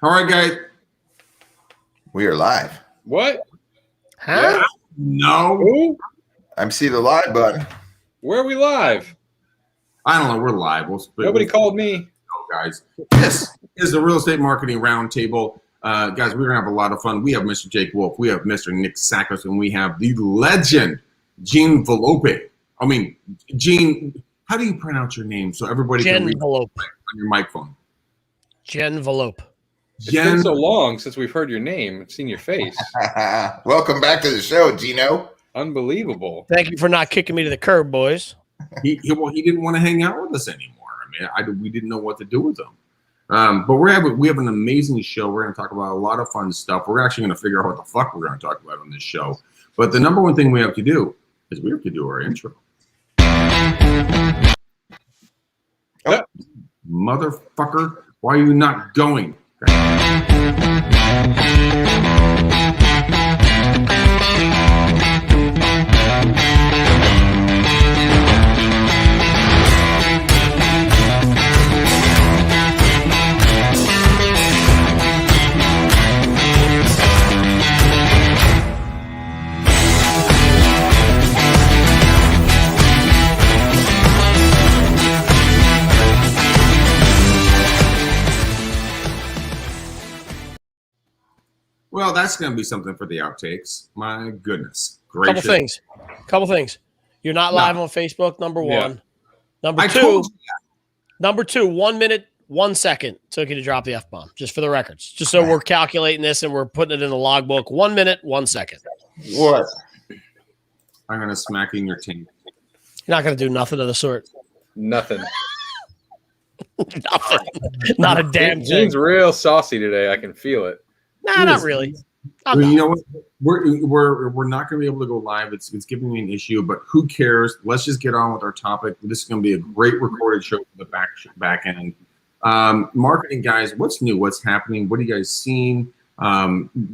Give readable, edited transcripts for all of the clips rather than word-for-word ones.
All right, guys. We are live. What? Huh? Yeah. No. Who? I'm see the live button. Where are we live? I don't know. We're live. Nobody called me. Guys. This is the Real Estate Marketing Roundtable. Guys, we're going to have a lot of fun. We have Mr. Jake Wolf. We have Mr. Nick Sackos. And we have the legend, Gene Velope. I mean, Gene, how do you pronounce your name so everybody can read Velope on your microphone? Jen Velope. It's been so long since we've heard your name and seen your face. Welcome back to the show, Gino. Unbelievable. Thank you for not kicking me to the curb, boys. He didn't want to hang out with us anymore. I mean, we didn't know what to do with him. But we have an amazing show. We're going to talk about a lot of fun stuff. We're actually going to figure out what the fuck we're going to talk about on this show. But the number one thing we have to do is we have to do our intro. Oh, motherfucker, why are you not going? Well, that's going to be something for the outtakes. My goodness gracious. Couple things. You're not live on Facebook, number one. I told you that. Number two, 1 minute, 1 second took you to drop the F-bomb, just for the records. Just so we're calculating this and we're putting it in the logbook. 1 minute, 1 second. What? I'm going to smack you in your teeth. You're not going to do nothing of the sort. Nothing. Nothing. Not a damn thing. Gene's real saucy today. I can feel it. Nah, not really. You know what? We're not going to be able to go live. It's giving me an issue, but who cares? Let's just get on with our topic. This is going to be a great recorded show for the back end. Marketing guys, what's new? What's happening? What are you guys seeing?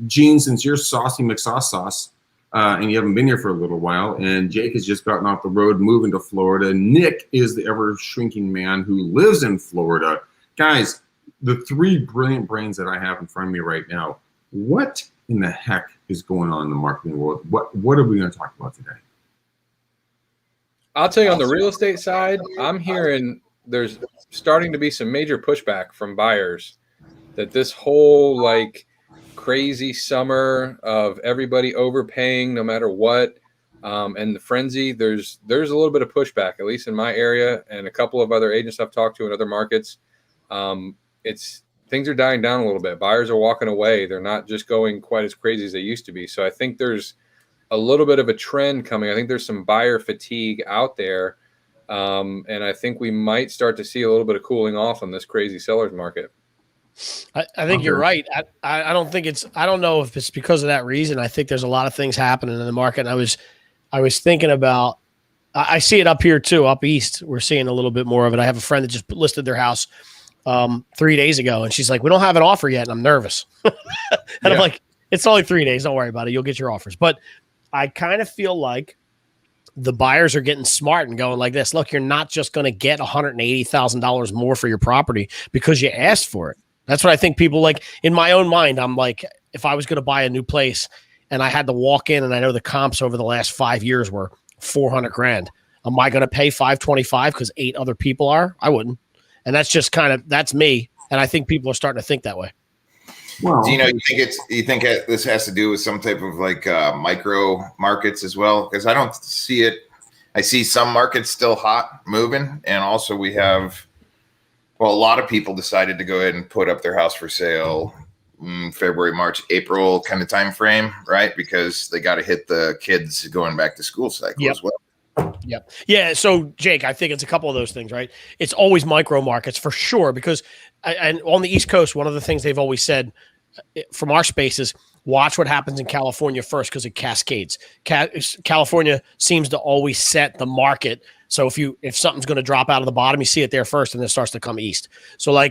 Gene, since you're saucy McSauce sauce, and you haven't been here for a little while, and Jake has just gotten off the road, moving to Florida. Nick is the ever shrinking man who lives in Florida. Guys, the three brilliant brains that I have in front of me right now, what in the heck is going on in the marketing world? What are we going to talk about today? I'll tell you, on the real estate side, I'm hearing there's starting to be some major pushback from buyers that this whole crazy summer of everybody overpaying no matter what, and the frenzy, there's a little bit of pushback, at least in my area and a couple of other agents I've talked to in other markets. Things are dying down a little bit. Buyers are walking away. They're not just going quite as crazy as they used to be. So I think there's a little bit of a trend coming. I think there's some buyer fatigue out there. And I think we might start to see a little bit of cooling off on this crazy seller's market. I think you're right. I don't know if it's because of that reason. I think there's a lot of things happening in the market. And I was thinking about, I see it up here too, up east. We're seeing a little bit more of it. I have a friend that just listed their house 3 days ago, and she's like, we don't have an offer yet, and I'm nervous. I'm like, it's only 3 days, don't worry about it, you'll get your offers. But I kind of feel like the buyers are getting smart and going like this. Look, you're not just going to get $180,000 more for your property because you asked for it. That's what I think people like. In my own mind, I'm like, if I was going to buy a new place and I had to walk in and I know the comps over the last 5 years were $400,000, am I going to pay $525 because 8 other people are? I wouldn't. And that's just that's me. And I think people are starting to think that way. Well, do you think this has to do with some type of micro markets as well? Because I don't see it. I see some markets still hot moving. And also we have, a lot of people decided to go ahead and put up their house for sale February, March, April kind of time frame, right? Because they got to hit the kids going back to school cycle as well. Yep. Yeah. So Jake, I think it's a couple of those things, right? It's always micro markets for sure, because and on the East Coast, one of the things they've always said from our spaces, watch what happens in California first because it cascades. California seems to always set the market. So if something's going to drop out of the bottom, you see it there first and then it starts to come east. So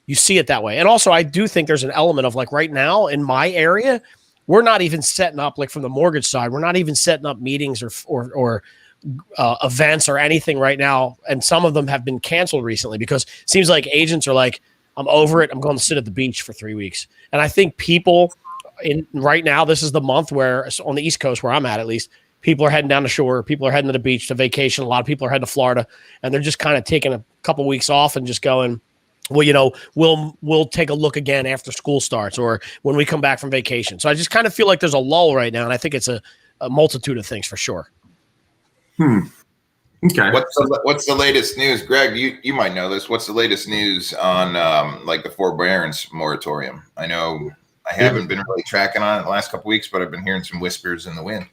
you see it that way. And also I do think there's an element of right now in my area, we're not even setting up from the mortgage side. We're not even setting up meetings or events or anything right now, and some of them have been canceled recently because it seems like agents are like, I'm over it. I'm going to sit at the beach for 3 weeks. And I think people right now, this is the month where on the East Coast where I'm at least, people are heading down the shore. People are heading to the beach to vacation. A lot of people are heading to Florida, and they're just kind of taking a couple weeks off and just going, well, we'll take a look again after school starts or when we come back from vacation. So I just kind of feel like there's a lull right now, and I think it's a multitude of things for sure. Okay. What's the latest news, Greg? You might know this. What's the latest news on like the forbearance moratorium? I know I haven't been really tracking on it the last couple weeks, but I've been hearing some whispers in the wind.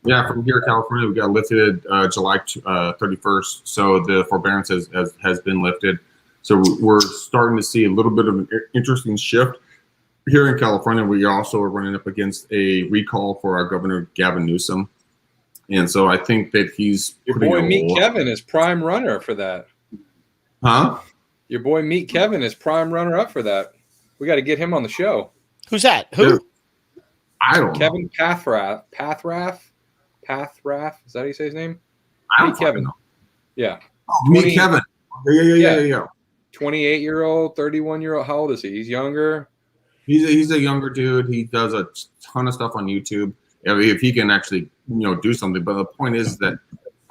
Yeah, from here, California, we got lifted July 31st. So the forbearance has been lifted. So we're starting to see a little bit of an interesting shift here in California. We also are running up against a recall for our governor, Gavin Newsom. And so I think that he's your boy Meet Kevin is prime runner for that. Huh? Your boy Meet Kevin is prime runner up for that. We got to get him on the show. Who's that? Who? Dude, I don't know. Kevin Pathrath. Is that how you say his name? I don't Meet Kevin. know. Yeah. Oh, Meet Kevin. Yeah. 28-year-old, 31-year-old. How old is he? He's younger. He's a younger dude. He does a ton of stuff on YouTube. If he can actually, do something. But the point is that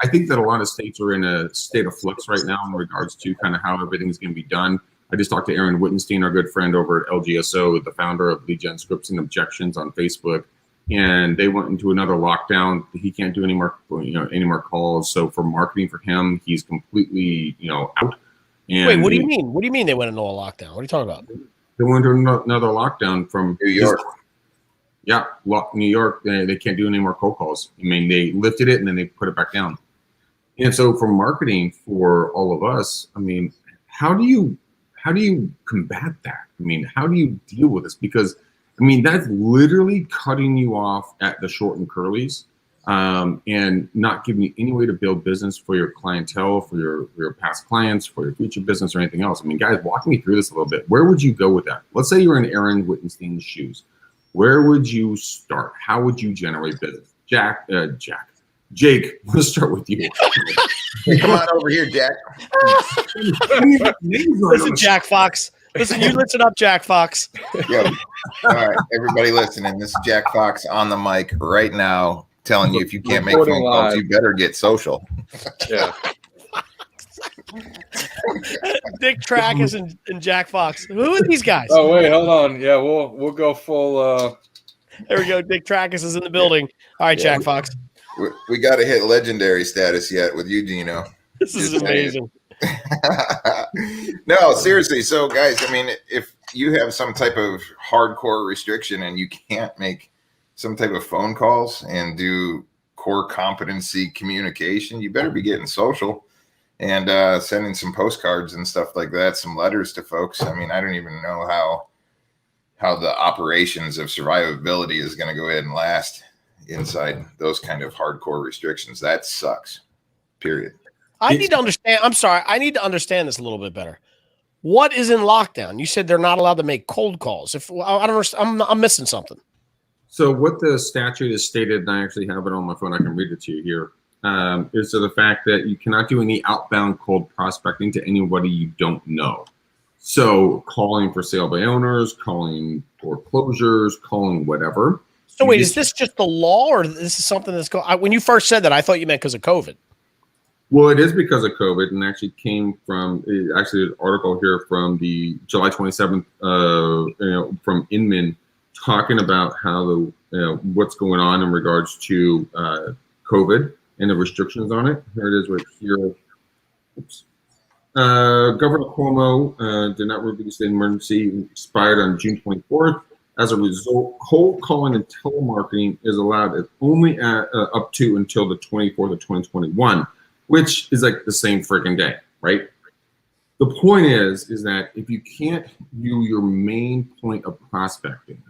I think that a lot of states are in a state of flux right now in regards to kind of how everything's going to be done. I just talked to Aaron Wittenstein, our good friend over at LGSO, the founder of Lead Gen Scripts and Objections on Facebook, and they went into another lockdown. He can't do any more calls. So for marketing for him, he's completely, out. And wait, what do you mean? What do you mean they went into a lockdown? What are you talking about? They went into another lockdown from New York. Yeah, New York, they can't do any more cold calls. I mean, they lifted it and then they put it back down. And so for marketing for all of us, I mean, how do you combat that? I mean, how do you deal with this? Because, I mean, that's literally cutting you off at the short and curlies and not giving you any way to build business for your clientele, for your past clients, for your future business or anything else. I mean, guys, walk me through this a little bit. Where would you go with that? Let's say you're in Aaron Wittenstein's shoes. Where would you start? How would you generate business? Jake, let's start with you. Hey, come on over here, Jack. Listen, Jack Fox. Listen, you listen up, Jack Fox. Yo, all right, everybody listening. This is Jack Fox on the mic right now telling you if you can't make phone calls, you better get social. Yeah. Dick Trackus and Jack Fox. Who are these guys? Oh wait, hold on. Yeah, we'll go full. There we go. Dick Trackus is in the building. All right, Jack Fox. We got to hit legendary status yet with you, Gino. This is amazing. No, seriously. So, guys, I mean, if you have some type of hardcore restriction and you can't make some type of phone calls and do core competency communication, you better be getting social and sending some postcards and stuff like that, some letters to folks. I mean, I don't even know how the operations of survivability is going to go ahead and last inside those kind of hardcore restrictions. That sucks, period. I need to understand. I'm sorry. I need to understand this a little bit better. What is in lockdown? You said they're not allowed to make cold calls. If I don't understand, I'm missing something. So what the statute is stated, and I actually have it on my phone, I can read it to you here, is to the fact that you cannot do any outbound cold prospecting to anybody you don't know. So calling for sale by owners, calling foreclosures, calling whatever. So wait, is this just the law, or this is something that's going? When you first said that, I thought you meant because of COVID. Well, it is because of COVID, and actually came from an article here from the July 27th, from Inman, talking about how what's going on in regards to COVID and the restrictions on it. Here it is right here. Oops. Governor Cuomo did not release the emergency, expired on June 24th. As a result, cold calling and telemarketing is allowed only up to until the 24th of 2021, which is like the same freaking day, right? The point is that if you can't do your main point of prospecting,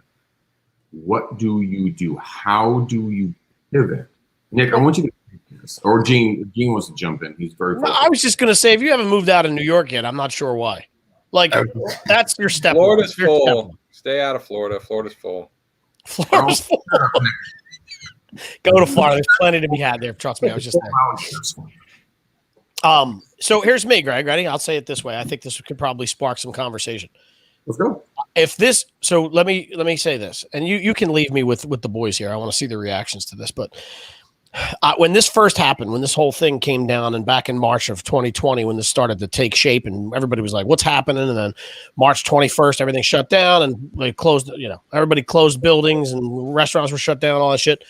what do you do? How do you pivot? Nick, I want you to do this. Or Gene wants to jump in. He's very well, I was just going to say, if you haven't moved out of New York yet, I'm not sure why. Like, that's your step. Florida's full. Stay out of Florida. Florida's full. Florida's full. Go to Florida. There's plenty to be had there. Trust me. I was just there. So here's me, Greg. Ready? I'll say it this way. I think this could probably spark some conversation. Let's go. So let me say this, and you can leave me with the boys here. I want to see the reactions to this, but when this first happened, when this whole thing came down, and back in March of 2020, when this started to take shape, and everybody was like, "What's happening?" And then March 21st, everything shut down, and they closed. Everybody closed buildings, and restaurants were shut down, all that shit.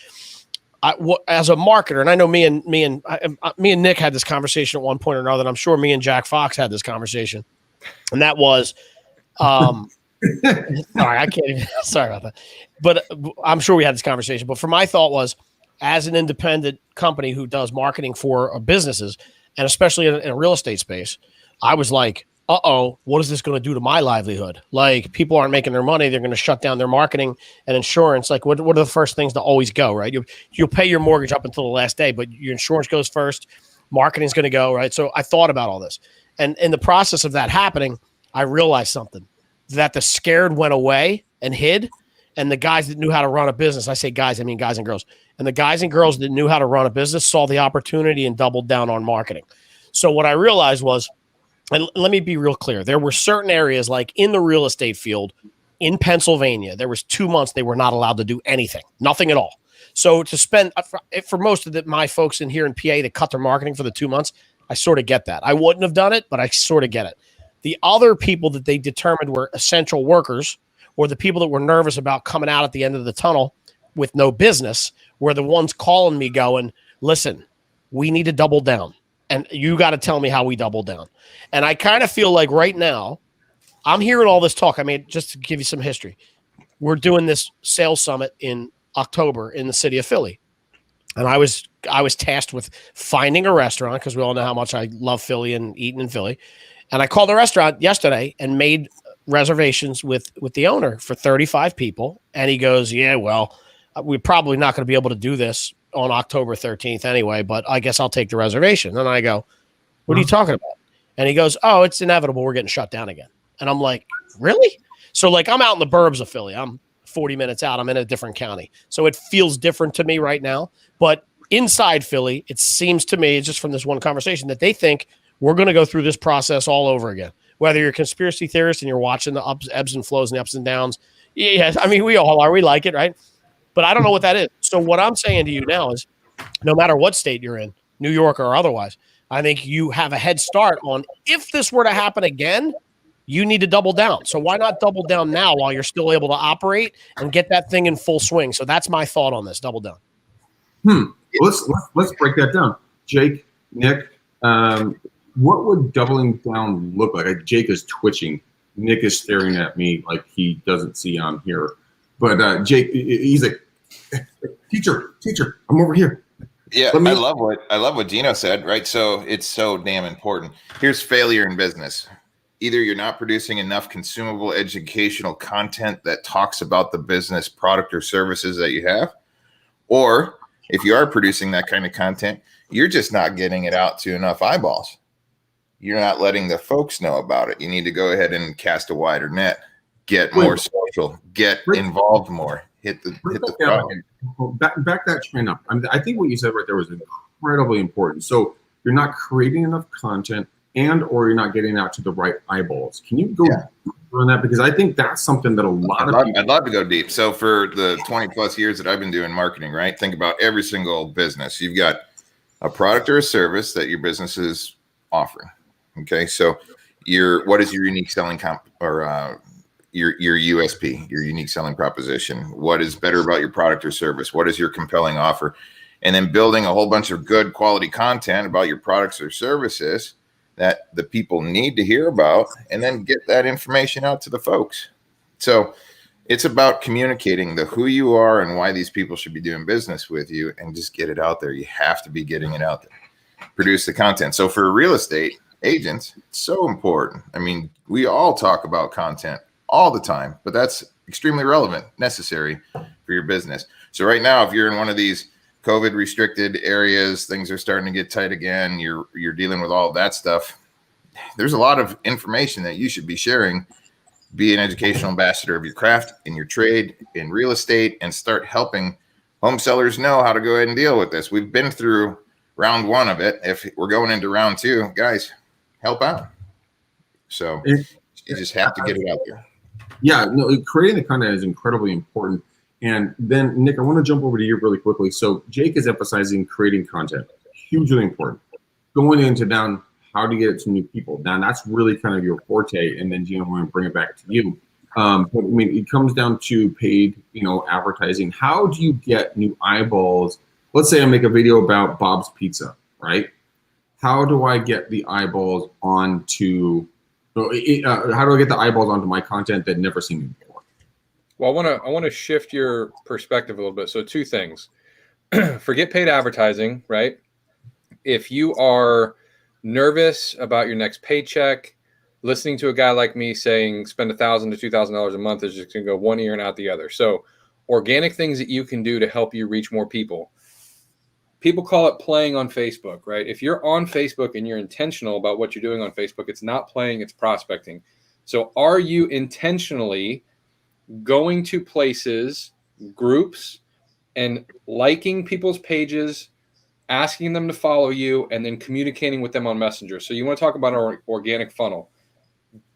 As a marketer, and I know me and Nick had this conversation at one point or another. And I'm sure me and Jack Fox had this conversation, and that was, sorry, I can't even. Sorry about that, but I'm sure we had this conversation. But for my thought was, as an independent company who does marketing for businesses, and especially in a real estate space, I was like, what is this going to do to my livelihood? Like, people aren't making their money. They're going to shut down their marketing and insurance. Like, what are the first things to always go, right? You'll pay your mortgage up until the last day, but your insurance goes first. Marketing's going to go, right? So I thought about all this. And in the process of that happening, I realized something, that the scared went away and hid. And the guys that knew how to run a business, I say guys, I mean guys and girls. And the guys and girls that knew how to run a business saw the opportunity and doubled down on marketing. So what I realized was, and let me be real clear, there were certain areas, like in the real estate field in Pennsylvania, there was 2 months they were not allowed to do anything, nothing at all. So to spend, for most of my folks in here in PA to cut their marketing for the 2 months, I sort of get that. I wouldn't have done it, but I sort of get it. The other people that they determined were essential workers, or the people that were nervous about coming out at the end of the tunnel with no business, were the ones calling me going, "Listen, we need to double down. And you got to tell me how we double down." And I kind of feel like right now, I'm hearing all this talk. I mean, just to give you some history, we're doing this sales summit in October in the city of Philly. And I was tasked with finding a restaurant, because we all know how much I love Philly and eating in Philly. And I called the restaurant yesterday and made reservations with the owner for 35 people. And he goes, "Yeah, well, we're probably not going to be able to do this on October 13th anyway, but I guess I'll take the reservation." And I go, "What are you talking about?" And he goes, "Oh, it's inevitable. We're getting shut down again." And I'm like, "Really?" So like, I'm out in the burbs of Philly. I'm 40 minutes out. I'm in a different county. So it feels different to me right now. But inside Philly, it seems to me, just from this one conversation, that they think we're going to go through this process all over again. Whether you're a conspiracy theorist and you're watching the ebbs and flows and the ups and downs. Yes, I mean, we all are. We like it, right? But I don't know what that is. So what I'm saying to you now is, no matter what state you're in, New York or otherwise, I think you have a head start on, if this were to happen again, you need to double down. So why not double down now while you're still able to operate and get that thing in full swing? So that's my thought on this. Double down. Let's break that down. Jake, Nick, what would doubling down look like? Jake is twitching. Nick is staring at me like he doesn't see I'm here. But Jake, he's like, teacher, I'm over here. Yeah, I love what Gino said, right? So it's so damn important. Here's failure in business. Either you're not producing enough consumable educational content that talks about the business, product, or services that you have, or if you are producing that kind of content, you're just not getting it out to enough eyeballs. You're not letting the folks know about it. You need to go ahead and cast a wider net, get more social, get involved more, hit the throttle. Back that train up. I think what you said right there was incredibly important. So you're not creating enough content, or you're not getting out to the right eyeballs. Can you go on that? Because I think that's something that a lot of people... I'd love to go deep. So for the 20 plus years that I've been doing marketing, right? Think about every single business. You've got a product or a service that your business is offering. Okay. So what is your unique selling your USP, your unique selling proposition? What is better about your product or service? What is your compelling offer? And then building a whole bunch of good quality content about your products or services that the people need to hear about, and then get that information out to the folks. So it's about communicating who you are and why these people should be doing business with you, and just get it out there. You have to be getting it out there. Produce the content. So for real estate agents, it's so important. I mean, we all talk about content all the time, but that's extremely relevant, necessary for your business. So right now, if you're in one of these COVID restricted areas, things are starting to get tight again, you're dealing with all of that stuff, there's a lot of information that you should be sharing. Be an educational ambassador of your craft, in your trade, in real estate, and start helping home sellers know how to go ahead and deal with this. We've been through round one of it. If we're going into round two, guys, help out. So you just have to get it out there. Yeah, no, creating the content is incredibly important. And then, Nick, I want to jump over to you really quickly. So Jake is emphasizing creating content, hugely important. Going into down how to get it to new people. Now, that's really kind of your forte. And then, Gina, I'm going to bring it back to you. But I mean, it comes down to paid, advertising. How do you get new eyeballs? Let's say I make a video about Bob's Pizza, right? How do I get the eyeballs onto how do I get the eyeballs onto my content that never seen me before? Well, I want to shift your perspective a little bit. So two things. Forget paid advertising, right? If you are nervous about your next paycheck, listening to a guy like me saying spend $1,000 to $2,000 a month is just going to go one ear and out the other. So organic things that you can do to help you reach more people. People call it playing on Facebook, right? If you're on Facebook and you're intentional about what you're doing on Facebook, it's not playing, it's prospecting. So are you intentionally going to places, groups, and liking people's pages, asking them to follow you, and then communicating with them on Messenger? So you want to talk about an organic funnel.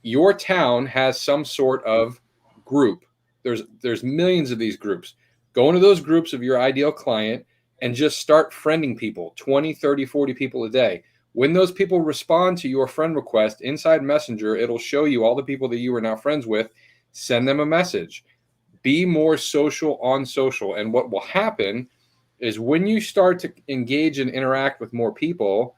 Your town has some sort of group. There's millions of these groups. Go into those groups of your ideal client and just start friending people, 20, 30, 40 people a day. When those people respond to your friend request inside Messenger, it'll show you all the people that you are now friends with. Send them a message. Be more social on social. And what will happen is when you start to engage and interact with more people,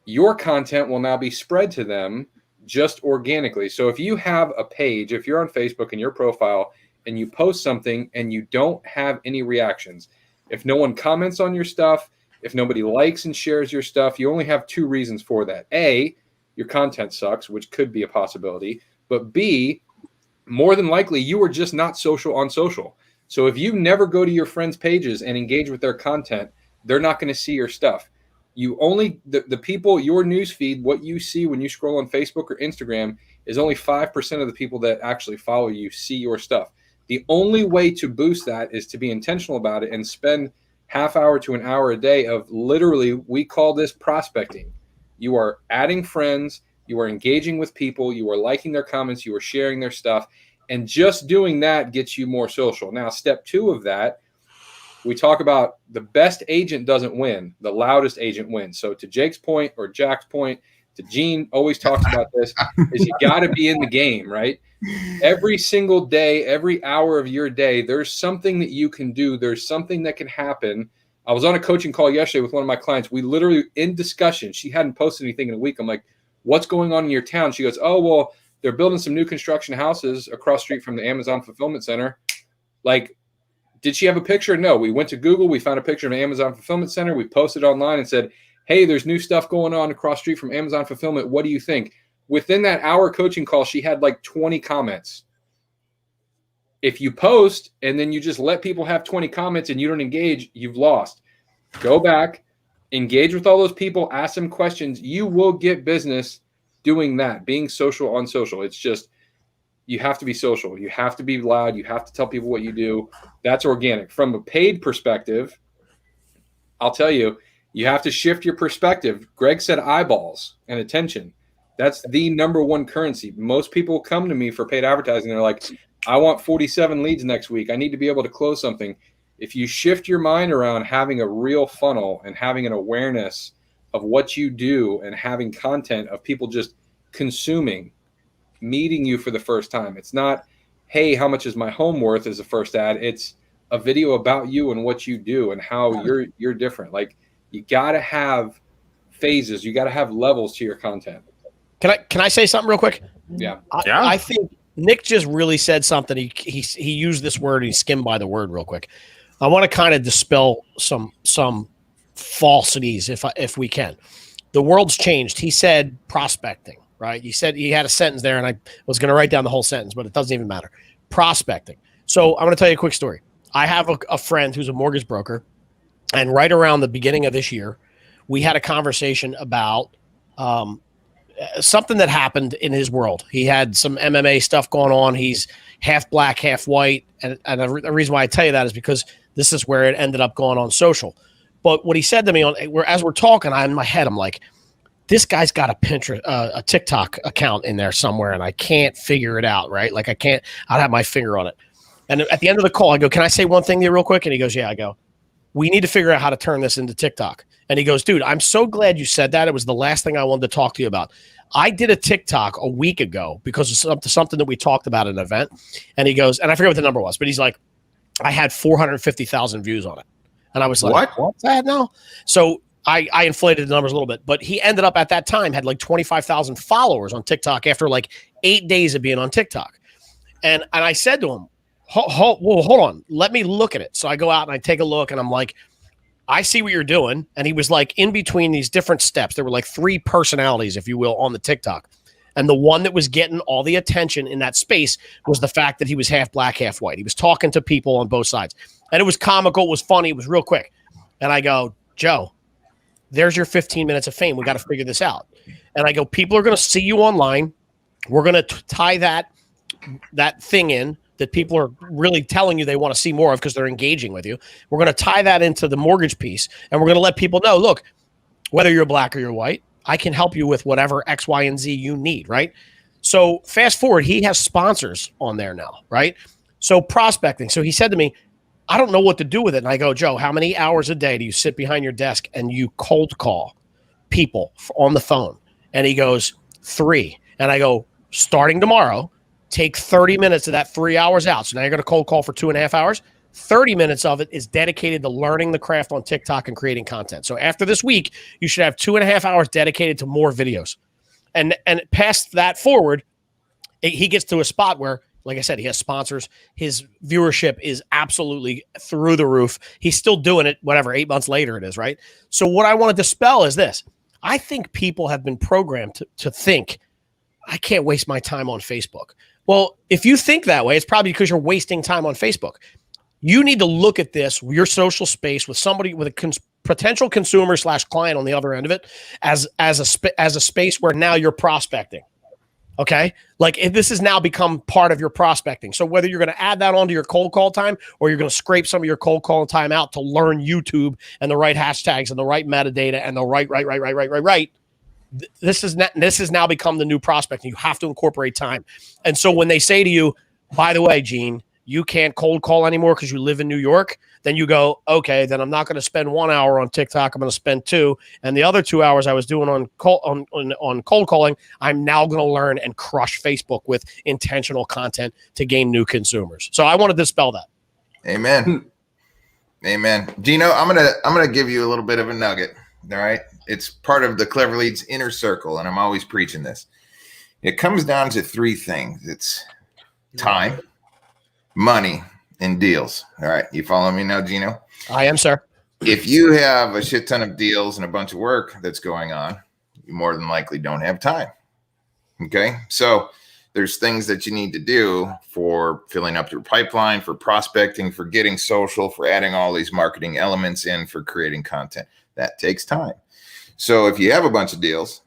your content will now be spread to them just organically. So if you have a page, if you're on Facebook and your profile and you post something and you don't have any reactions, if no one comments on your stuff, if nobody likes and shares your stuff, you only have two reasons for that. A, your content sucks, which could be a possibility. But B, more than likely, you are just not social on social. So if you never go to your friends' pages and engage with their content, they're not going to see your stuff. You only, the people, your news feed, what you see when you scroll on Facebook or Instagram is only 5% of the people that actually follow you see your stuff. The only way to boost that is to be intentional about it and spend half hour to an hour a day of literally, we call this prospecting. You are adding friends, you are engaging with people, you are liking their comments, you are sharing their stuff, and just doing that gets you more social. Now, step two of that, we talk about the best agent doesn't win, the loudest agent wins. So to Jake's point or Jack's point, to Gene always talks about this, is you got to be in the game, right? Every single day, every hour of your day, there's something that you can do. There's something that can happen. I was on a coaching call yesterday with one of my clients. We literally, in discussion, she hadn't posted anything in a week. I'm like, what's going on in your town? She goes, oh, well, they're building some new construction houses across the street from the Amazon Fulfillment Center. Like, did she have a picture? No. We went to Google. We found a picture of an Amazon Fulfillment Center. We posted online and said, hey, there's new stuff going on across the street from Amazon Fulfillment. What do you think? Within that hour coaching call, she had like 20 comments. If you post and then you just let people have 20 comments and you don't engage, you've lost. Go back, engage with all those people, ask them questions. You will get business doing that, being social on social. It's just, you have to be social. You have to be loud. You have to tell people what you do. That's organic. From a paid perspective, I'll tell you, you have to shift your perspective. Greg said eyeballs and attention. That's the number one currency. Most people come to me for paid advertising. They're like, I want 47 leads next week. I need to be able to close something. If you shift your mind around having a real funnel and having an awareness of what you do and having content of people just consuming, meeting you for the first time. It's not, hey, how much is my home worth as a first ad? It's a video about you and what you do and how you're different. Like, you got to have phases. You got to have levels to your content. Can I say something real quick? Yeah. I think Nick just really said something. He used this word and he skimmed by the word real quick. I want to kind of dispel some falsities if we can. The world's changed. He said prospecting, right? He said he had a sentence there, and I was going to write down the whole sentence, but it doesn't even matter. Prospecting. So I'm going to tell you a quick story. I have a friend who's a mortgage broker, and right around the beginning of this year, we had a conversation about something that happened in his world. He had some MMA stuff going on. He's half black, half white. And the reason why I tell you that is because this is where it ended up going on social. But what he said to me as we're talking, in my head, I'm like, this guy's got a Pinterest, a TikTok account in there somewhere, and I can't figure it out, right? Like I'd have my finger on it. And at the end of the call, I go, can I say one thing to you real quick? And he goes, yeah. I go, we need to figure out how to turn this into TikTok. And he goes, dude, I'm so glad you said that. It was the last thing I wanted to talk to you about. I did a TikTok a week ago because of something that we talked about at an event. And he goes, and I forget what the number was, but he's like, I had 450,000 views on it. And I was like, what's that now? So I inflated the numbers a little bit, but he ended up at that time had like 25,000 followers on TikTok after like 8 days of being on TikTok. And I said to him, hold on, let me look at it. So I go out and I take a look and I'm like, I see what you're doing. And he was like in between these different steps. There were like 3 personalities, if you will, on the TikTok. And the one that was getting all the attention in that space was the fact that he was half black, half white. He was talking to people on both sides. And it was comical, it was funny, it was real quick. And I go, Joe, there's your 15 minutes of fame. We got to figure this out. And I go, people are going to see you online. We're going to tie that thing in that people are really telling you they want to see more of because they're engaging with you. We're going to tie that into the mortgage piece, and we're going to let people know, look, whether you're black or you're white, I can help you with whatever X, Y, and Z you need, right? So fast forward, he has sponsors on there now, right? So prospecting. So he said to me, I don't know what to do with it. And I go, Joe, how many hours a day do you sit behind your desk and you cold call people on the phone? And he goes, 3. And I go, starting tomorrow, take 30 minutes of that 3 hours out. So now you're going to cold call for 2.5 hours. 30 minutes of it is dedicated to learning the craft on TikTok and creating content. So after this week, you should have 2.5 hours dedicated to more videos. And past that forward, he gets to a spot where, like I said, he has sponsors. His viewership is absolutely through the roof. He's still doing it, whatever, 8 months later it is, right? So what I want to dispel is this. I think people have been programmed to think, I can't waste my time on Facebook. Well, if you think that way, it's probably because you're wasting time on Facebook. You need to look at this, your social space with somebody with a potential consumer / client on the other end of it as a space where now you're prospecting. Okay. Like this has now become part of your prospecting. So whether you're going to add that onto your cold call time or you're going to scrape some of your cold call time out to learn YouTube and the right hashtags and the right metadata and the right. This has now become the new prospecting. You have to incorporate time. And so when they say to you, by the way, Gene, you can't cold call anymore because you live in New York, then you go, okay, then I'm not going to spend 1 hour on TikTok. I'm going to spend 2. And the other 2 hours I was doing on cold calling, I'm now going to learn and crush Facebook with intentional content to gain new consumers. So I want to dispel that. Amen. Amen. Gino, I'm gonna give you a little bit of a nugget. All right. It's part of the Clever Leads inner circle, and I'm always preaching this. It comes down to 3 things. It's time, money, and deals. All right. You follow me now, Gino? I am, sir. If you have a shit ton of deals and a bunch of work that's going on, you more than likely don't have time. Okay. So there's things that you need to do for filling up your pipeline, for prospecting, for getting social, for adding all these marketing elements in, for creating content. That takes time. So if you have a bunch of deals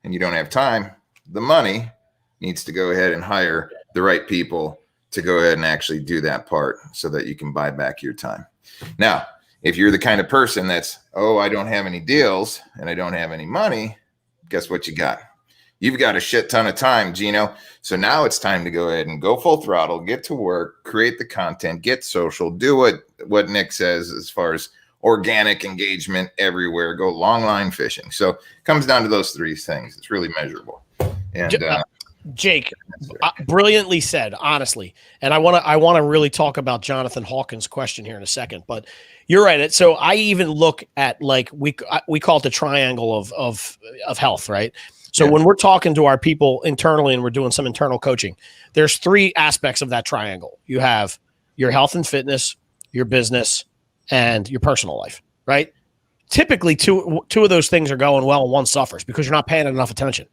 and you don't have time, the money needs to go ahead and hire the right people to go ahead and actually do that part so that you can buy back your time. Now, if you're the kind of person that's, oh, I don't have any deals and I don't have any money, guess what you got? You've got a shit ton of time, Gino. So now it's time to go ahead and go full throttle, get to work, create the content, get social, do what Nick says as far as organic engagement everywhere, go long line fishing. So it comes down to those 3 things. It's really measurable. And Jake, brilliantly said, honestly. And I want to really talk about Jonathan Hawkins' question here in a second, but you're right. So I even look at like we call it the triangle of health, right? So when we're talking to our people internally and we're doing some internal coaching, there's 3 aspects of that triangle. You have your health and fitness, your business, and your personal life, right? Typically, two of those things are going well and one suffers because you're not paying enough attention.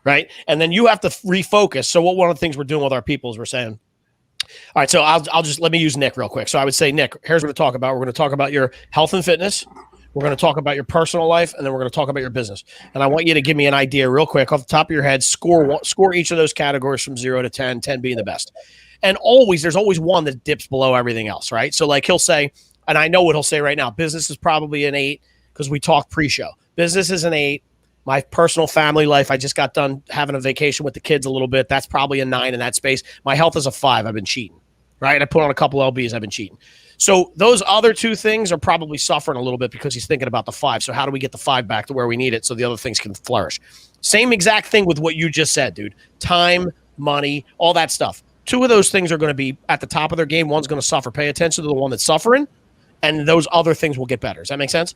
Right. And then you have to refocus. So one of the things we're doing with our people is we're saying, all right, so I'll just let me use Nick real quick. So I would say, Nick, here's what we're going to talk about. We're going to talk about your health and fitness. We're going to talk about your personal life, and then we're going to talk about your business. And I want you to give me an idea real quick off the top of your head, score each of those categories from 0 to 10, 10 being the best. And there's always one that dips below everything else. Right. So like he'll say, and I know what he'll say right now, business is probably an 8 because we talked pre-show. Business is an 8. My personal family life, I just got done having a vacation with the kids a little bit. That's probably a 9 in that space. My health is a 5. I've been cheating, right? I put on a couple LBs. I've been cheating. So those other 2 things are probably suffering a little bit because he's thinking about the 5. So how do we get the 5 back to where we need it so the other things can flourish? Same exact thing with what you just said, dude. Time, money, all that stuff. 2 of those things are going to be at the top of their game. One's going to suffer. Pay attention to the one that's suffering, and those other things will get better. Does that make sense?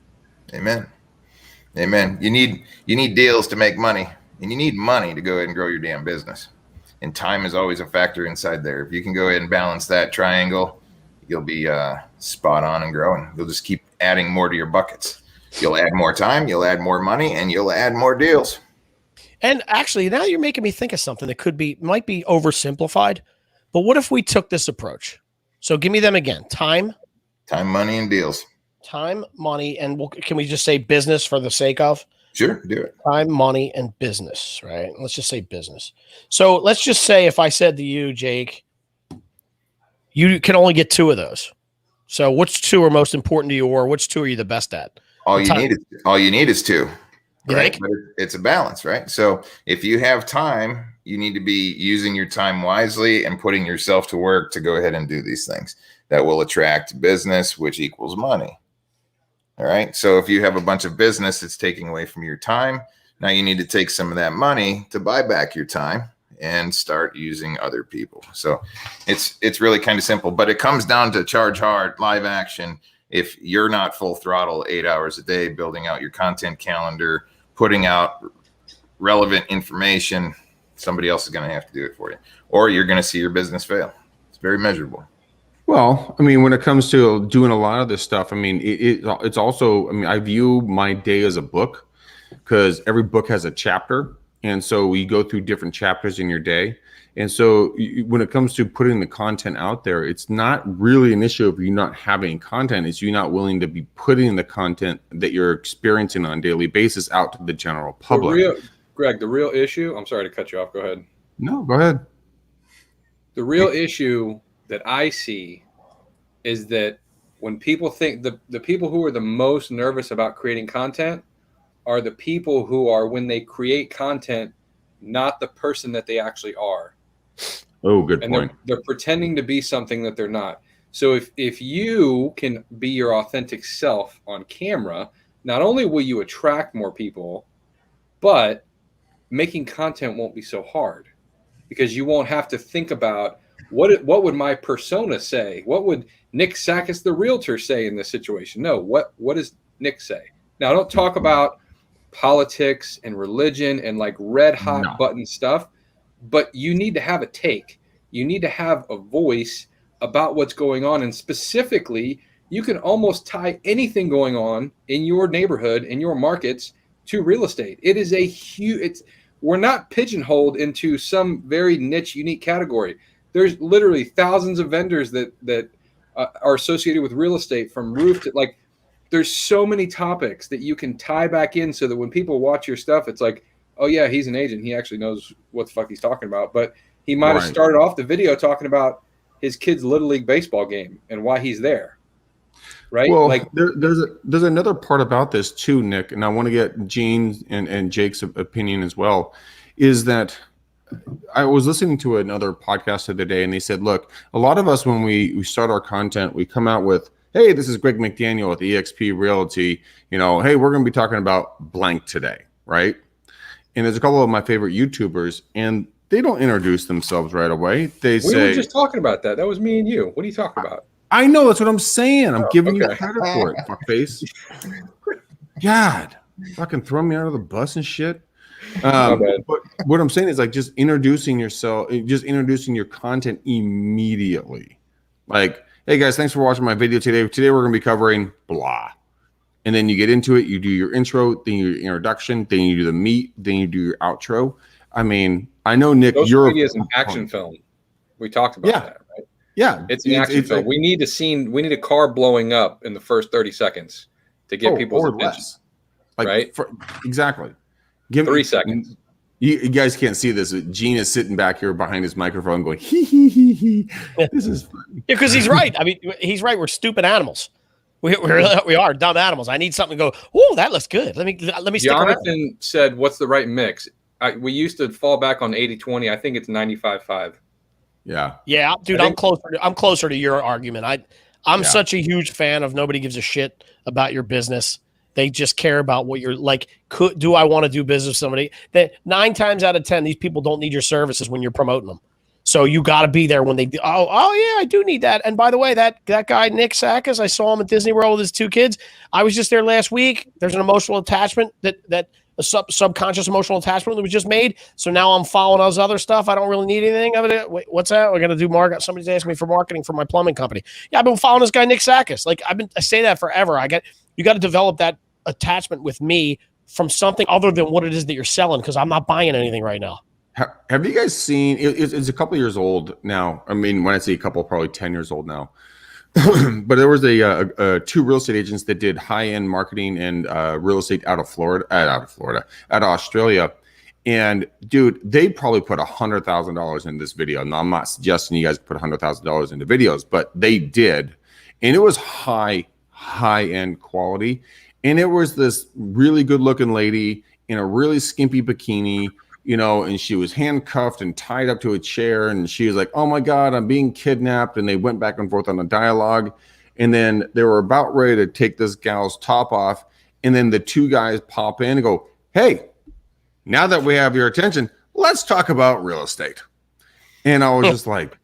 Amen. Amen. You need deals to make money, and you need money to go ahead and grow your damn business. And time is always a factor inside there. If you can go ahead and balance that triangle, you'll be spot on and growing. You'll just keep adding more to your buckets. You'll add more time, you'll add more money, and you'll add more deals. And actually, now you're making me think of something that might be oversimplified. But what if we took this approach? So give me them again. Time, money, and deals. Time, money, and can we just say business for the sake of? Sure, do it. Time, money, and business, right? Let's just say business. So let's just say if I said to you, Jake, you can only get 2 of those. So which 2 are most important to you, or which 2 are you the best at? All you need is 2. You right? think? But it's a balance, right? So if you have time, you need to be using your time wisely and putting yourself to work to go ahead and do these things that will attract business, which equals money. All right. So if you have a bunch of business that's taking away from your time, now you need to take some of that money to buy back your time and start using other people. So it's really kind of simple, but it comes down to charge hard, live action. If you're not full throttle 8 hours a day, building out your content calendar, putting out relevant information, somebody else is going to have to do it for you, or you're going to see your business fail. It's very measurable. Well, I mean, when it comes to doing a lot of this stuff, I mean, it's also, I mean, I view my day as a book because every book has a chapter. And so you go through different chapters in your day. And so when it comes to putting the content out there, it's not really an issue of you not having content. It's you not willing to be putting the content that you're experiencing on a daily basis out to the general public. Greg, the real issue, I'm sorry to cut you off. Go ahead. No, go ahead. The real issue that I see is that when people think the people who are the most nervous about creating content are the people who are, when they create content, not the person that they actually are. Oh, good point. They're pretending to be something that they're not. So if you can be your authentic self on camera, not only will you attract more people, but making content won't be so hard because you won't have to think about what would my persona say? What would Nick Sakis, the realtor, say in this situation? No, what does Nick say? Now, don't talk about politics and religion and like red hot button stuff, but you need to have a take. You need to have a voice about what's going on. And specifically, you can almost tie anything going on in your neighborhood, in your markets, to real estate. It is a huge, we're not pigeonholed into some very niche, unique category. There's literally thousands of vendors that are associated with real estate, from roof to like, there's so many topics that you can tie back in so that when people watch your stuff, it's like, oh yeah, he's an agent. He actually knows what the fuck he's talking about. But he might have started off the video talking about his kid's Little League baseball game and why he's there. Right? Well, like there's another part about this too, Nick, and I want to get Gene and Jake's opinion as well, is that I was listening to another podcast the other day, and they said, look, a lot of us, when we start our content, we come out with, hey, this is Greg McDaniel with eXp Realty. You know, hey, we're going to be talking about blank today, right? And there's a couple of my favorite YouTubers, and they don't introduce themselves right away. They say, we were just talking about that. That was me and you. What are you talking about? I know, that's what I'm saying. I'm giving you credit for it, fuckface. God, fucking throw me out of the bus and shit. But what I'm saying is like just introducing yourself, just introducing your content immediately. Like, hey guys, thanks for watching my video today. Today we're going to be covering blah. And then you get into it, you do your intro, then your introduction, then you do the meat, then you do your outro. I mean, I know, Nick, Social media is an action film. We talked about that, right? Yeah. It's an action film. We need a car blowing up in the first 30 seconds to get people's attention. Like, right? Exactly. Give 3 seconds. You guys can't see this. Gene is sitting back here behind his microphone going, hee. This is funny. Yeah, because he's right. I mean, he's right. We're stupid animals. We are dumb animals. I need something to go, oh, that looks good. Let me stick around. Jonathan said, what's the right mix? We used to fall back on 80-20. I think it's 95-5. Yeah. Yeah, dude, I'm closer to your argument. I'm Yeah. such a huge fan of nobody gives a shit about your business. They just care about what you're like. Do I want to do business with somebody? That 9 times out of 10, these people don't need your services when you're promoting them. So you got to be there when they do. Oh yeah, I do need that. And by the way, that guy Nick Sackis, I saw him at Disney World with his 2 kids. I was just there last week. There's an emotional attachment that a subconscious emotional attachment that was just made. So now I'm following those other stuff. I don't really need anything of it. Wait, what's that? We're gonna do market. Somebody's asking me for marketing for my plumbing company. Yeah, I've been following this guy Nick Sackis. Like I say that forever. You got to develop that attachment with me from something other than what it is that you're selling, because I'm not buying anything right now. Have you guys seen? It's a couple years old now. I mean, when I say a couple, probably 10 years old now. But there was 2 real estate agents that did high-end marketing and real estate out of Australia. And dude, they probably put $100,000 in this video. Now, I'm not suggesting you guys put $100,000 into videos, but they did, and it was high-end quality. And it was this really good-looking lady in a really skimpy bikini, you know, and she was handcuffed and tied up to a chair, and she was like, "Oh my God, I'm being kidnapped." And they went back and forth on a dialogue, and then they were about ready to take this gal's top off, and then the 2 guys pop in and go, "Hey, now that we have your attention, let's talk about real estate." And I was just like,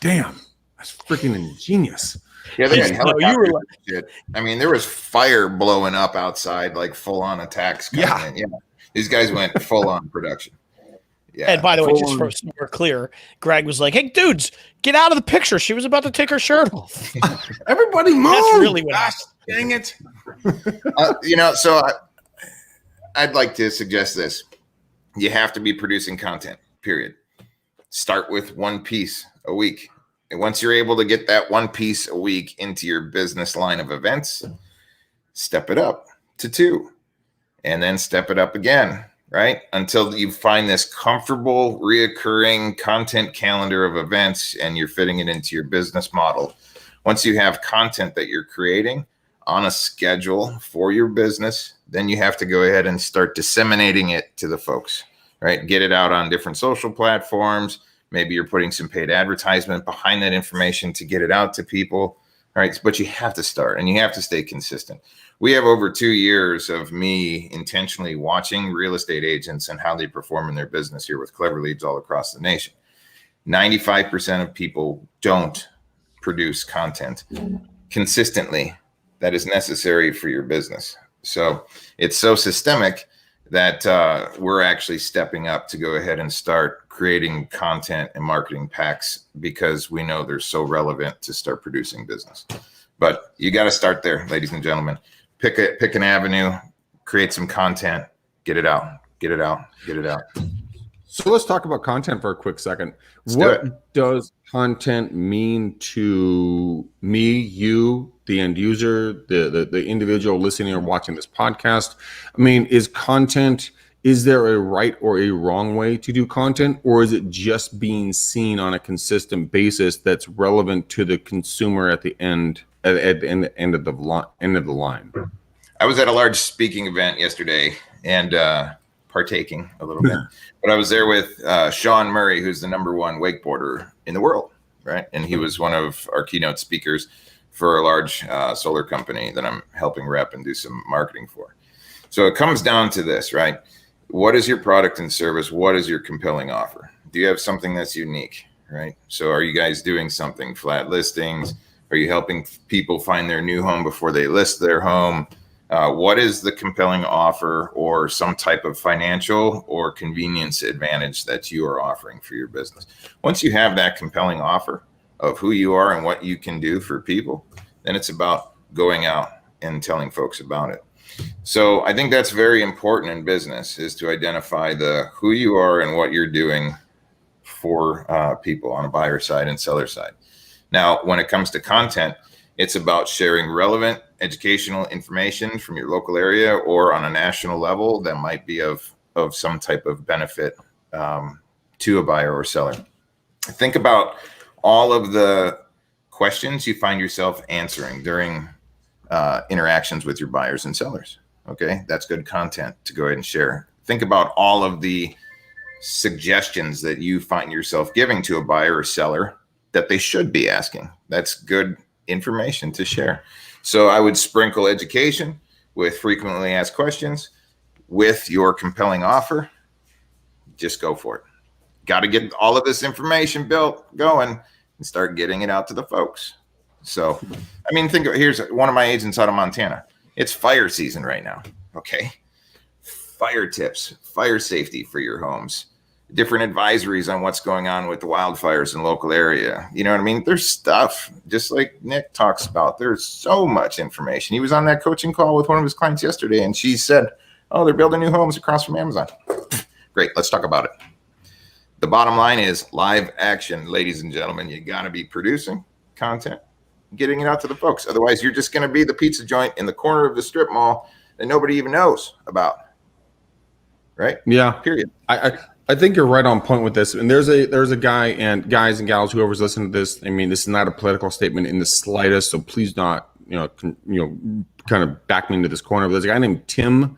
"Damn, that's freaking ingenious." Yeah, they had helicopters like, and shit. I mean, there was fire blowing up outside, like full on attacks. Yeah. These guys went full on production. Yeah. And by the way, just for some more clear, Greg was like, "Hey, dudes, get out of the picture." She was about to take her shirt off. Everybody move. That's really what Gosh, happened. dang it. So I'd like to suggest this. You have to be producing content, period. Start with 1 piece a week. And once you're able to get that 1 piece a week into your business line of events, step it up to 2, and then step it up again, right? Until you find this comfortable, reoccurring content calendar of events and you're fitting it into your business model. Once you have content that you're creating on a schedule for your business, then you have to go ahead and start disseminating it to the folks, right? Get it out on different social platforms. Maybe you're putting some paid advertisement behind that information to get it out to people, right? But you have to start, and you have to stay consistent. We have over 2 years of me intentionally watching real estate agents and how they perform in their business here with Clever Leads all across the nation. 95% of people don't produce content consistently that is necessary for your business. So it's so systemic that we're actually stepping up to go ahead and start creating content and marketing packs, because we know they're so relevant to start producing business. But you got to start there, ladies and gentlemen. Pick an avenue, create some content, get it out. So let's talk about content for a quick second. What does content mean to me, you, the end user, the individual listening or watching this podcast? I mean, is there a right or a wrong way to do content, or is it just being seen on a consistent basis that's relevant to the consumer at the end of the line? I was at a large speaking event yesterday and partaking a little bit, but I was there with Sean Murray, who's the #1 wakeboarder in the world, right? And he was one of our keynote speakers for a large solar company that I'm helping rep and do some marketing for. So it comes down to this, right? What is your product and service? What is your compelling offer? Do you have something that's unique, right? So are you guys doing something, flat listings? Are you helping people find their new home before they list their home? What is the compelling offer or some type of financial or convenience advantage that you are offering for your business? Once you have that compelling offer of who you are and what you can do for people, then it's about going out and telling folks about it. So I think that's very important in business, is to identify who you are and what you're doing for people on a buyer side and seller side. Now, when it comes to content, it's about sharing relevant educational information from your local area or on a national level that might be of some type of benefit to a buyer or seller. Think about all of the questions you find yourself answering during interactions with your buyers and sellers. Okay, that's good content to go ahead and share. Think about all of the suggestions that you find yourself giving to a buyer or seller that they should be asking. That's good information to share. So I would sprinkle education with frequently asked questions with your compelling offer. Just go for it. Got to get all of this information going and start getting it out to the folks. So, I mean, here's one of my agents out of Montana. It's fire season right now. Okay. Fire tips, fire safety for your homes, different advisories on what's going on with the wildfires in the local area. You know what I mean? There's stuff just like Nick talks about. There's so much information. He was on that coaching call with one of his clients yesterday, and she said, oh, they're building new homes across from Amazon. Great. Let's talk about it. The bottom line is live action, ladies and gentlemen. You got to be producing content, getting it out to the folks. Otherwise, you're just going to be the pizza joint in the corner of the strip mall that nobody even knows about. Right? Yeah. Period. I think you're right on point with this. And there's a guy, and guys and gals, whoever's listening to this. I mean, this is not a political statement in the slightest. So please not, kind of back me into this corner. But there's a guy named Tim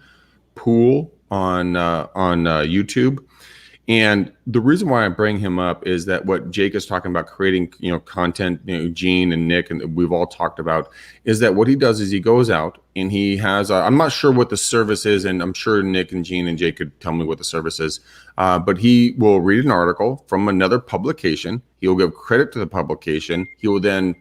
Pool on YouTube. And the reason why I bring him up is that what Jake is talking about, creating, content, Gene and Nick, and we've all talked about, is that what he does is he goes out and he has, I'm not sure what the service is, and I'm sure Nick and Gene and Jake could tell me what the service is, but he will read an article from another publication. He'll give credit to the publication. He will then,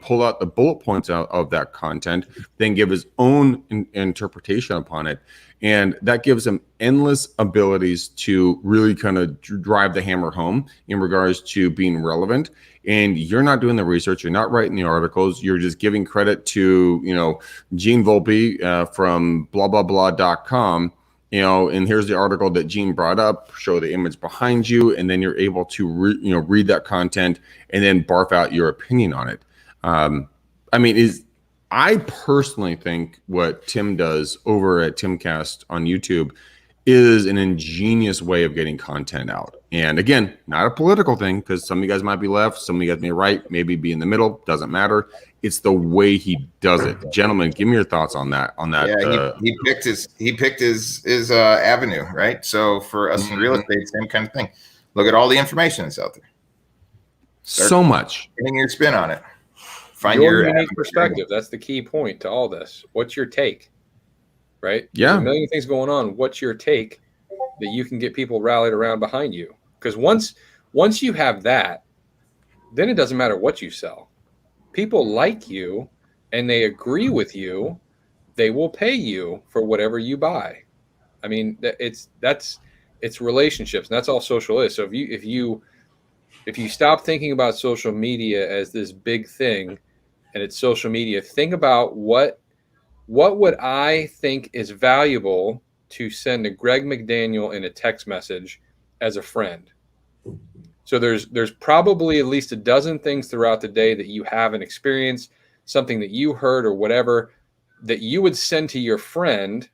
pull out the bullet points out of that content, then give his own interpretation upon it. And that gives him endless abilities to really kind of drive the hammer home in regards to being relevant. And you're not doing the research. You're not writing the articles. You're just giving credit to, Gene Volpe from blah, blah, blah.com, and here's the article that Gene brought up, show the image behind you. And then you're able to, read that content and then barf out your opinion on it. I personally think what Tim does over at Timcast on YouTube is an ingenious way of getting content out. And again, not a political thing, because some of you guys might be left, some of you guys may be right, maybe be in the middle, doesn't matter. It's the way he does it. Gentlemen, give me your thoughts on that. Yeah, he picked his avenue, right? So for us in real estate, same kind of thing. Look at all the information that's out there. So much. Getting your spin on it. Find your unique perspective. That's the key point to all this. What's your take? Right? Yeah. There's a million things going on. What's your take that you can get people rallied around behind you? Because once you have that, then it doesn't matter what you sell. People like you and they agree with you. They will pay you for whatever you buy. I mean, it's relationships, and that's all social is. So if you stop thinking about social media as this big thing, and it's social media, think about what would I think is valuable to send to Greg McDaniel in a text message as a friend. So there's probably at least a dozen things throughout the day that you have an experience, something that you heard or whatever, that you would send to your friend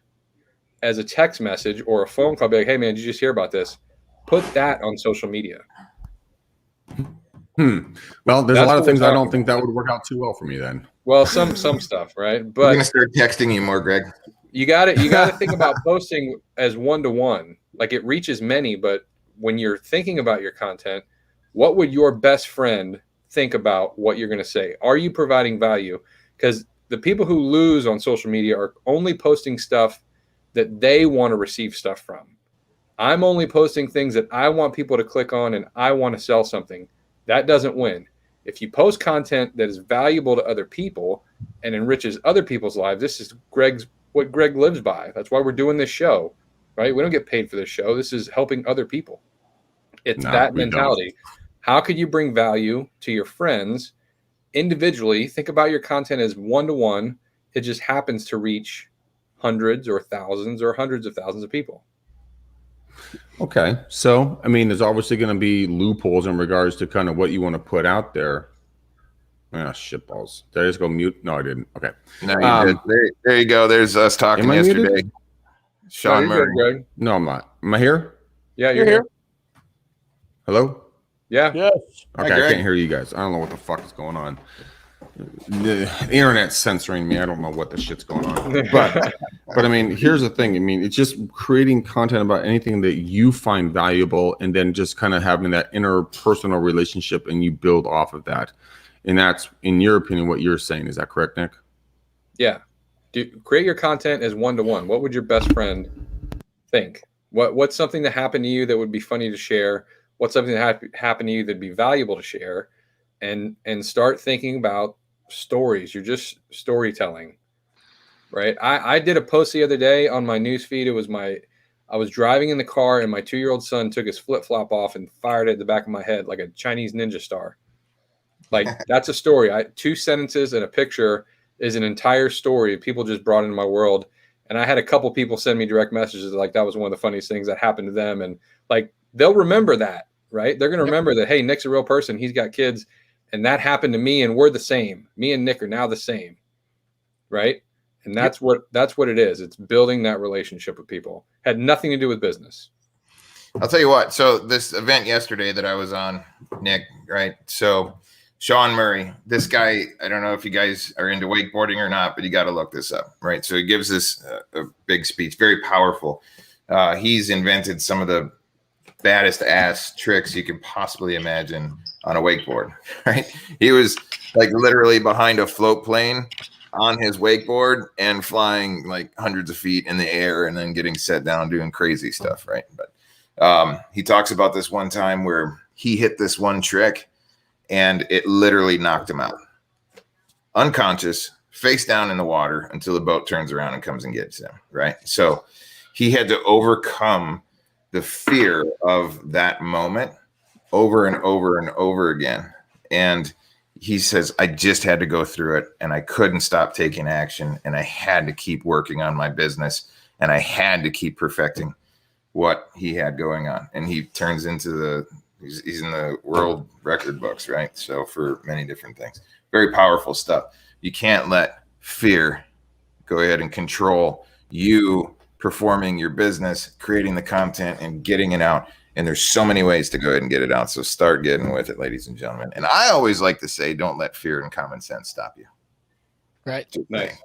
as a text message or a phone call. Be like, hey man, did you just hear about this? Put that on social media. Well, there's a lot of things I don't think that would work out too well for me then. Well, some stuff, right? But I'm gonna start texting you more, Greg. You got to think about posting as one-to-one. Like, it reaches many, but when you're thinking about your content, what would your best friend think about what you're going to say? Are you providing value? Because the people who lose on social media are only posting stuff that they want to receive stuff from. I'm only posting things that I want people to click on and I want to sell something. That doesn't win. If you post content that is valuable to other people and enriches other people's lives, this is what Greg lives by. That's why we're doing this show, right? We don't get paid for this show. This is helping other people. It's that mentality. How could you bring value to your friends individually? Think about your content as one-to-one. It just happens to reach hundreds or thousands or hundreds of thousands of people. Okay. So, there's obviously going to be loopholes in regards to kind of what you want to put out there. Shitballs. Did I just go mute? No, I didn't. Okay. No, you did. There you go. There's us talking yesterday. Muted? Sean Murray. Good, no, I'm not. Am I here? Yeah, you're here. Hello? Yeah. Yes. Okay, I can't hear you guys. I don't know what the fuck is going on. the internet's censoring me. I don't know what the shit's going on. But I mean, here's the thing. I mean, it's just creating content about anything that you find valuable, and then just kind of having that interpersonal relationship, and you build off of that. And that's, in your opinion, what you're saying. Is that correct, Nick? Yeah. Create your content as one-to-one. What would your best friend think? What's something that happened to you that would be funny to share? What's something that happened to you that'd be valuable to share? And start thinking about stories. You're just storytelling, right? I did a post the other day on my news feed. I was driving in the car and my 2-year-old son took his flip-flop off and fired it at the back of my head like a Chinese ninja star. Like, that's a story. 2 sentences and a picture is an entire story people just brought into my world. And I had a couple people send me direct messages like that was one of the funniest things that happened to them. And like, they'll remember that, right? They're going to remember that, hey, Nick's a real person. He's got kids. And that happened to me, and we're the same. Me and Nick are now the same, right? And that's what it is. It's building that relationship with people. Had nothing to do with business. I'll tell you what. So this event yesterday that I was on, Nick, right? So Sean Murray, this guy, I don't know if you guys are into wakeboarding or not, but you got to look this up, right? So he gives this a big speech, very powerful. He's invented some of the baddest ass tricks you can possibly imagine on a wakeboard, right? He was like literally behind a float plane on his wakeboard and flying like hundreds of feet in the air and then getting set down doing crazy stuff, right? But he talks about this one time where he hit this one trick and it literally knocked him out. Unconscious, face down in the water until the boat turns around and comes and gets him, right? So he had to overcome the fear of that moment over and over and over again. And he says, I just had to go through it and I couldn't stop taking action. And I had to keep working on my business and I had to keep perfecting what he had going on. And he turns into he's in the world record books, right? So for many different things, very powerful stuff. You can't let fear go ahead and control you performing your business, creating the content and getting it out. And there's so many ways to go ahead and get it out. So start getting with it, ladies and gentlemen. And I always like to say, don't let fear and common sense stop you. Right. Nice.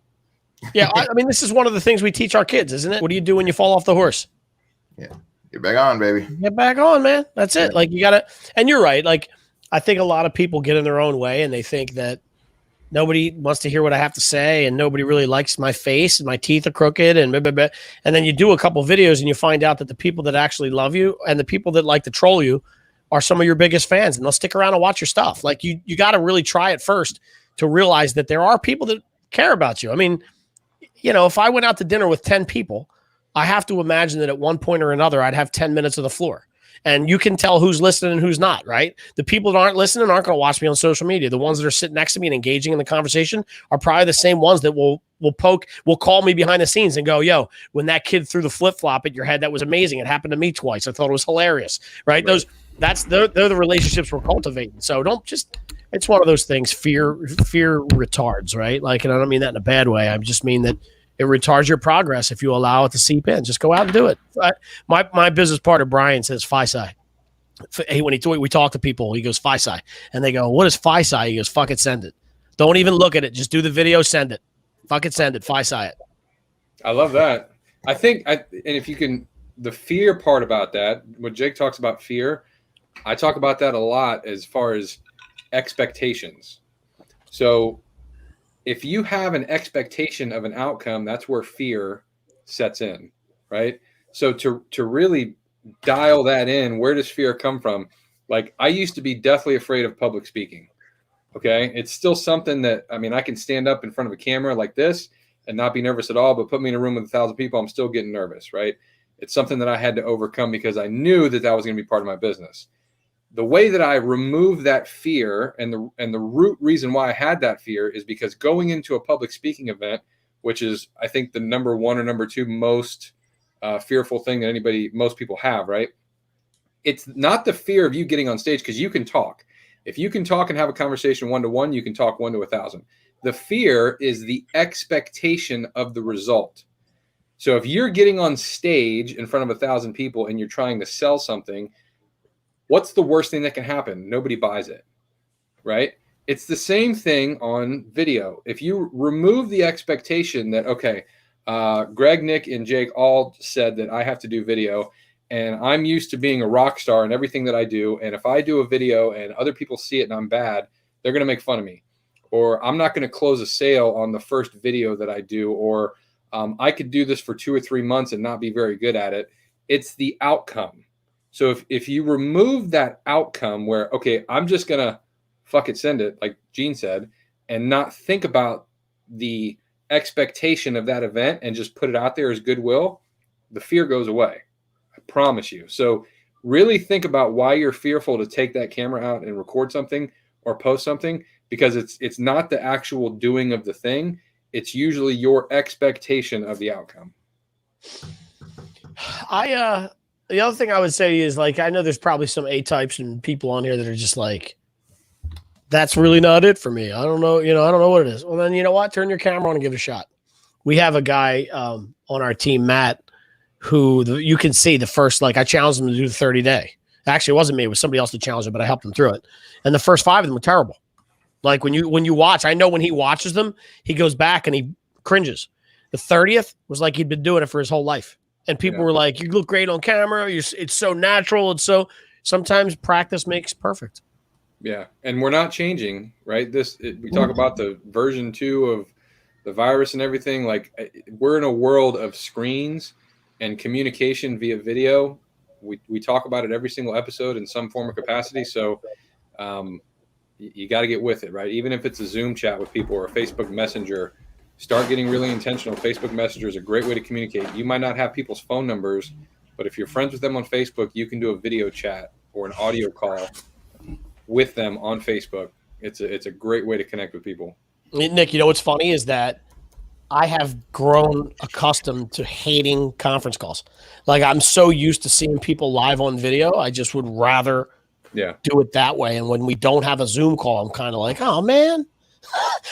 Yeah. I mean, this is one of the things we teach our kids, isn't it? What do you do when you fall off the horse? Yeah. Get back on, baby. Get back on, man. That's it. Like, you got to, and you're right. Like, I think a lot of people get in their own way and they think that nobody wants to hear what I have to say, and nobody really likes my face, and my teeth are crooked, and blah, blah, blah. And then you do a couple videos, and you find out that the people that actually love you and the people that like to troll you are some of your biggest fans, and they'll stick around and watch your stuff. Like, you got to really try it first to realize that there are people that care about you. I mean, you know, if I went out to dinner with 10 people, I have to imagine that at one point or another, I'd have 10 minutes of the floor. And you can tell who's listening and who's not, right? The people that aren't listening aren't going to watch me on social media. The ones that are sitting next to me and engaging in the conversation are probably the same ones that will call me behind the scenes and go, yo, when that kid threw the flip-flop at your head, that was amazing. It happened to me twice. I thought it was hilarious, right? They're the relationships we're cultivating. So it's one of those things, fear retards, right? Like, and I don't mean that in a bad way. I just mean that it retards your progress if you allow it to seep in. Just go out and do it. My business partner, Brian, says FISI. When we talk to people, he goes FISI. And they go, what is FISI? He goes, fuck it, send it. Don't even look at it. Just do the video, send it. Fuck it, send it. FISI it. I love that. I think, and if you can, the fear part about that, when Jake talks about fear, I talk about that a lot as far as expectations. So if you have an expectation of an outcome, that's where fear sets in, right? So to really dial that in, where does fear come from? Like, I used to be deathly afraid of public speaking. Okay. It's still something that, I mean, I can stand up in front of a camera like this and not be nervous at all, but put me in a room with 1,000 people, I'm still getting nervous, right? It's something that I had to overcome because I knew that was going to be part of my business. The way that I removed that fear and the root reason why I had that fear is because going into a public speaking event, which is, I think, the number one or number two most fearful thing that most people have, right? It's not the fear of you getting on stage, because you can talk. If you can talk and have a conversation 1-to-1, you can talk 1 to 1,000. The fear is the expectation of the result. So if you're getting on stage in front of 1,000 people and you're trying to sell something, what's the worst thing that can happen? Nobody buys it, right? It's the same thing on video. If you remove the expectation that, okay, Greg, Nick, and Jake all said that I have to do video, and I'm used to being a rock star in everything that I do. And if I do a video and other people see it and I'm bad, they're going to make fun of me. Or I'm not going to close a sale on the first video that I do. Or I could do this for 2 or 3 months and not be very good at it. It's the outcome. So if you remove that outcome where, okay, I'm just going to fuck it, send it, like Gene said, and not think about the expectation of that event and just put it out there as goodwill, the fear goes away. I promise you. So really think about why you're fearful to take that camera out and record something or post something, because it's not the actual doing of the thing. It's usually your expectation of the outcome. The other thing I would say is, like, I know there's probably some A-types and people on here that are just like, that's really not it for me. I don't know. I don't know what it is. Well, then you know what? Turn your camera on and give it a shot. We have a guy on our team, Matt, who you can see the first, like, I challenged him to do the 30-day. Actually, it wasn't me. It was somebody else that challenged him, but I helped him through it. And the first 5 of them were terrible. Like, when you watch, I know when he watches them, he goes back and he cringes. The 30th was like he'd been doing it for his whole life. And people were like, you look great on camera. It's so natural. It's so, sometimes practice makes perfect. Yeah, and we're not changing, right? We talk about the version 2 of the virus and everything. Like, we're in a world of screens and communication via video. We talk about it every single episode in some form or capacity. So you got to get with it, right? Even if it's a Zoom chat with people or a Facebook Messenger, start getting really intentional. Facebook Messenger is a great way to communicate. You might not have people's phone numbers, but if you're friends with them on Facebook, you can do a video chat or an audio call with them on Facebook. It's a great way to connect with people. Nick, what's funny is that I have grown accustomed to hating conference calls. Like, I'm so used to seeing people live on video. I just would rather do it that way. And when we don't have a Zoom call, I'm kind of like, oh man,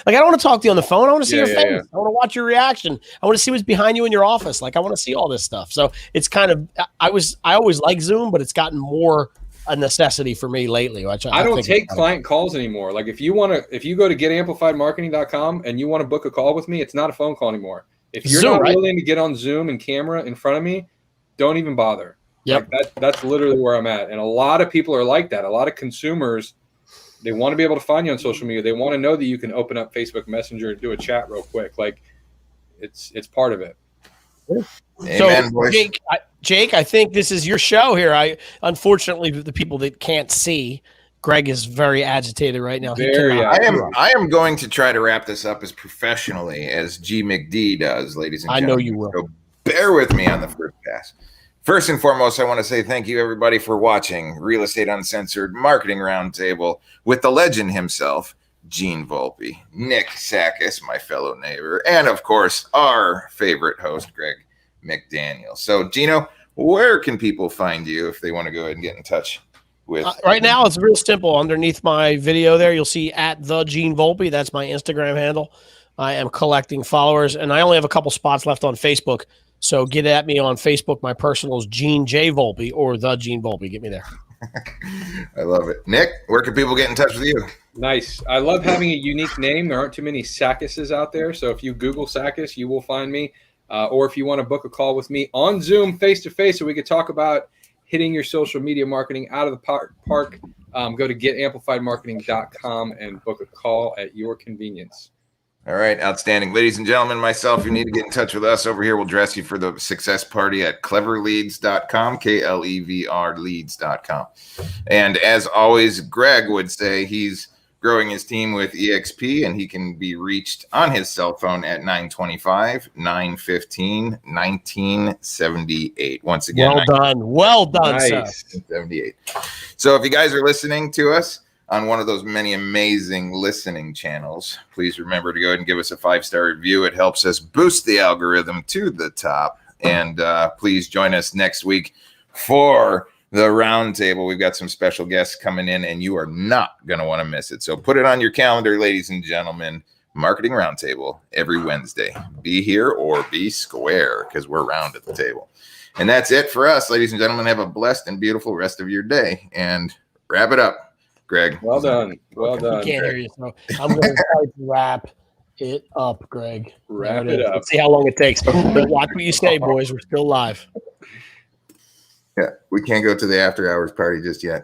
like, I don't want to talk to you on the phone. I want to see your face. Yeah. I want to watch your reaction. I want to see what's behind you in your office. Like, I want to see all this stuff. So it's kind of, I always like Zoom, but it's gotten more a necessity for me lately. Which I don't take client calls anymore. Like, if you go to getamplifiedmarketing.com and you want to book a call with me, it's not a phone call anymore. If you're Zoom, not willing to get on Zoom and camera in front of me, don't even bother. Yep. Like, that's literally where I'm at. And a lot of people are like that. A lot of consumers, they want to be able to find you on social media. They want to know that you can open up Facebook Messenger and do a chat real quick. Like, it's part of it. Amen, so Jake, I think this is your show here. Unfortunately, the people that can't see, Greg is very agitated right now. I am going to try to wrap this up as professionally as G McD does, ladies and gentlemen. I know you will. So bear with me on the first pass. First and foremost, I want to say thank you, everybody, for watching Real Estate Uncensored Marketing Roundtable with the legend himself, Gene Volpe, Nick Sakis, my fellow neighbor, and, of course, our favorite host, Greg McDaniel. So, Gino, where can people find you if they want to go ahead and get in touch with? Right now, it's real simple. Underneath my video there, you'll see @TheGeneVolpe. That's my Instagram handle. I am collecting followers, and I only have a couple spots left on Facebook. So get at me on Facebook. My personal is Gene J. Volpe or The Gene Volpe. Get me there. I love it. Nick, where can people get in touch with you? Nice. I love having a unique name. There aren't too many Sakises out there. So if you Google Sakis, you will find me. Or if you want to book a call with me on Zoom face-to-face so we could talk about hitting your social media marketing out of the park, go to getamplifiedmarketing.com and book a call at your convenience. All right, outstanding. Ladies and gentlemen, myself, you need to get in touch with us over here. We'll dress you for the success party at cleverleads.com, KLEVR leads.com. And as always, Greg would say he's growing his team with EXP, and he can be reached on his cell phone at 925-915-1978. Once again, well done, nice. Sir. 78. So if you guys are listening to us on one of those many amazing listening channels, please remember to go ahead and give us a 5-star review. It helps us boost the algorithm to the top. And please join us next week for the roundtable. We've got some special guests coming in, and you are not going to want to miss it. So put it on your calendar, ladies and gentlemen. Marketing Roundtable every Wednesday. Be here or be square, because we're round at the table. And that's it for us, ladies and gentlemen. Have a blessed and beautiful rest of your day. And wrap it up. Greg. Well done. Well He done. can't hear you, so I'm going to type wrap it up, Greg. Wrap There it is. up. Let's see how long it takes. But watch what you say, boys. We're still live. Yeah, we can't go to the after hours party just yet.